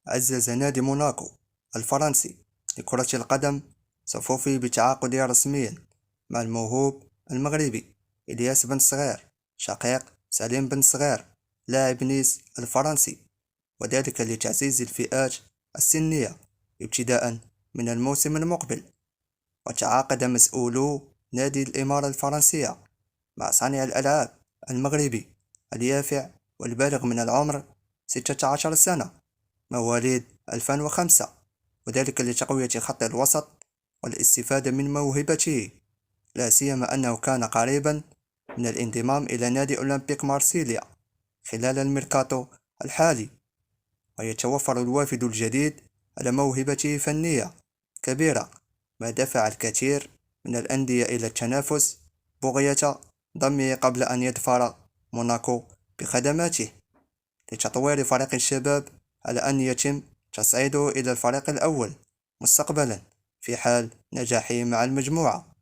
عزز نادي موناكو الفرنسي لكرة القدم صفوفي بتعاقد رسمي مع الموهوب المغربي إلياس بن صغير شقيق سليم بن صغير لاعب نيس الفرنسي، وذلك لتعزيز الفئات السنية ابتداء من الموسم المقبل. وتعاقد مسؤولو نادي الإمارة الفرنسية مع صانع الألعاب المغربي اليافع والبالغ من العمر 16 سنة مواليد 2005، وذلك لتقوية خط الوسط والاستفادة من موهبته، لا سيما أنه كان قريبا من الانضمام إلى نادي أولمبيك مارسيليا خلال الميركاتو الحالي. ويتوفر الوافد الجديد على موهبته فنية كبيرة، ما دفع الكثير من الأندية إلى التنافس بغية ضمه قبل أن يظفر موناكو بخدماته لتطوير فريق الشباب، على أن يتم تصعيده إلى الفريق الأول مستقبلا في حال نجاحه مع المجموعة.